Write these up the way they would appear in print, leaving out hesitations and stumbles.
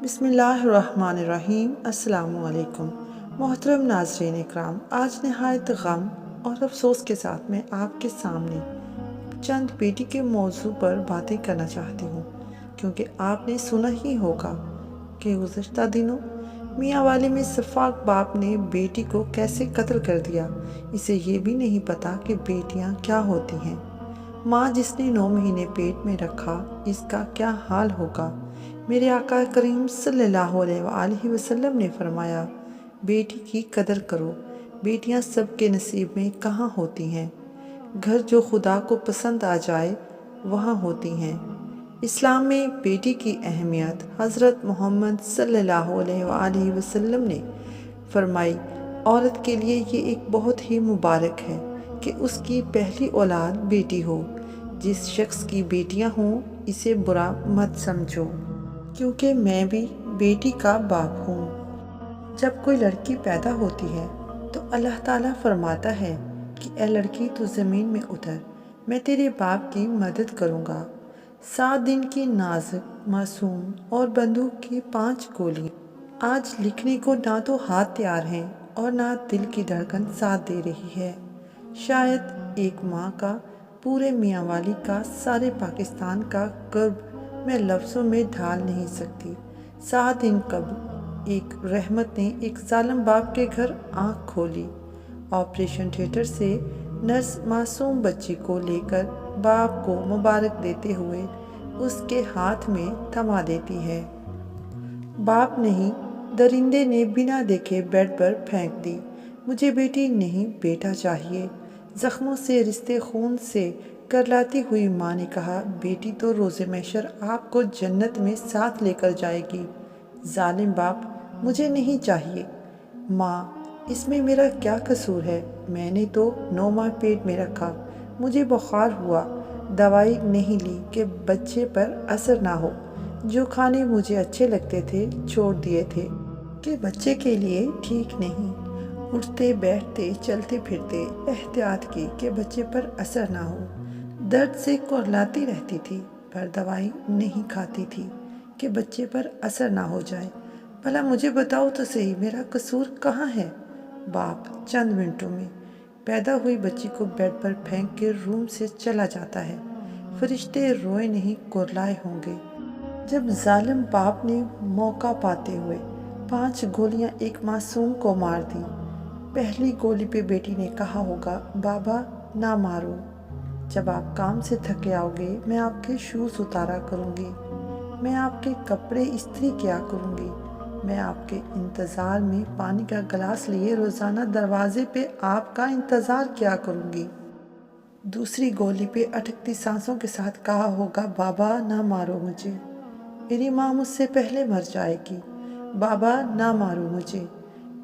بسم اللہ الرحمن الرحیم۔ السلام علیکم محترم ناظرین اکرام، آج نہایت غم اور افسوس کے ساتھ میں آپ کے سامنے چند بیٹی کے موضوع پر باتیں کرنا چاہتی ہوں، کیونکہ آپ نے سنا ہی ہوگا کہ گزشتہ دنوں میاں والی میں شفاق باپ نے بیٹی کو کیسے قتل کر دیا۔ اسے یہ بھی نہیں پتا کہ بیٹیاں کیا ہوتی ہیں۔ ماں جس نے 9 مہینے پیٹ میں رکھا، اس کا کیا حال ہوگا۔ میرے آقا کریم صلی اللہ علیہ وآلہ وسلم نے فرمایا، بیٹی کی قدر کرو، بیٹیاں سب کے نصیب میں کہاں ہوتی ہیں۔ گھر جو خدا کو پسند آ جائے وہاں ہوتی ہیں۔ اسلام میں بیٹی کی اہمیت حضرت محمد صلی اللہ علیہ وآلہ وسلم نے فرمائی، عورت کے لیے یہ ایک بہت ہی مبارک ہے کہ اس کی پہلی اولاد بیٹی ہو۔ جس شخص کی بیٹیاں ہوں اسے برا مت سمجھو، کیونکہ میں بھی بیٹی کا باپ ہوں۔ جب کوئی لڑکی پیدا ہوتی ہے تو اللہ تعالیٰ فرماتا ہے کہ اے لڑکی تو زمین میں اتر، میں تیرے باپ کی مدد کروں گا۔ 7 دن کی نازک معصوم اور بندوق کی 5 گولیاں۔ آج لکھنے کو نہ تو ہاتھ تیار ہیں اور نہ دل کی دھڑکن ساتھ دے رہی ہے۔ شاید ایک ماں کا، پورے میاں والی کا، سارے پاکستان کا کرب میں لفظوں میں ڈھال نہیں سکتی۔ 7 دن قبل ایک رحمت نے ایک ظالم باپ کے گھر آنکھ کھولی۔ آپریشن تھیٹر سے نرس معصوم بچی کو لے کر باپ کو مبارک دیتے ہوئے اس کے ہاتھ میں تھما دیتی ہے۔ باپ نہیں، درندے نے بنا دیکھے بیڈ پر پھینک دی۔ مجھے بیٹی نہیں بیٹا چاہیے۔ زخموں سے، رشتے خون سے کرلاتی ہوئی ماں نے کہا، بیٹی تو روز محشر آپ کو جنت میں ساتھ لے کر جائے گی۔ ظالم باپ، مجھے نہیں چاہیے۔ ماں، اس میں میرا کیا قصور ہے؟ میں نے تو 9 ماہ پیٹ میں رکھا، مجھے بخار ہوا، دوائی نہیں لی کہ بچے پر اثر نہ ہو، جو کھانے مجھے اچھے لگتے تھے چھوڑ دیے تھے کہ بچے کے لیے ٹھیک نہیں۔ اٹھتے بیٹھتے چلتے پھرتے احتیاط کی کہ بچے پر اثر نہ ہو۔ درد سے کرلاتی رہتی تھی پر دوائی نہیں کھاتی تھی کہ بچے پر اثر نہ ہو جائے۔ بھلا مجھے بتاؤ تو صحیح، میرا قصور کہاں ہے؟ باپ چند منٹوں میں پیدا ہوئی بچی کو بیڈ پر پھینک کے روم سے چلا جاتا ہے۔ فرشتے روئے نہیں کرلائے ہوں گے جب ظالم باپ نے موقع پاتے ہوئے 5 گولیاں ایک معصوم کو مار دی۔ پہلی گولی پہ بیٹی نے کہا ہوگا، بابا نہ مارو، جب آپ کام سے تھکے آؤ گے میں آپ کے شوز اتارا کروں گی، میں آپ کے کپڑے استری کیا کروں گی، میں آپ کے انتظار میں پانی کا گلاس لیے روزانہ دروازے پہ آپ کا انتظار کیا کروں گی۔ دوسری گولی پہ اٹکتی سانسوں کے ساتھ کہا ہوگا، بابا نہ مارو مجھے، میری ماں مجھ سے پہلے مر جائے گی، بابا نہ مارو مجھے،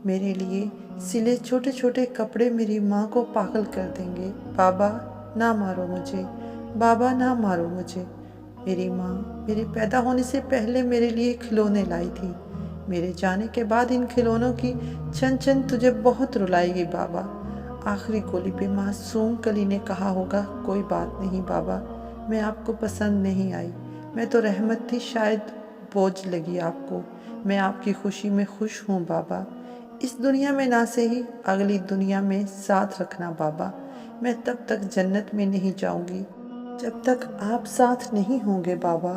میرے لیے سلے چھوٹے چھوٹے کپڑے میری ماں کو پاگل کر دیں گے، بابا نہ مارو مجھے، بابا نہ مارو مجھے، میری ماں میرے پیدا ہونے سے پہلے میرے لیے کھلونے لائی تھی، میرے جانے کے بعد ان کھلونوں کی چھن چھن تجھے بہت رلائے گی بابا۔ آخری گولی پہ معصوم کلی نے کہا ہوگا، کوئی بات نہیں بابا، میں آپ کو پسند نہیں آئی، میں تو رحمت تھی، شاید بوجھ لگی آپ کو، میں آپ کی خوشی میں خوش ہوں بابا، اس دنیا میں نہ صحیح اگلی دنیا میں ساتھ رکھنا بابا، میں تب تک جنت میں نہیں جاؤں گی جب تک آپ ساتھ نہیں ہوں گے بابا۔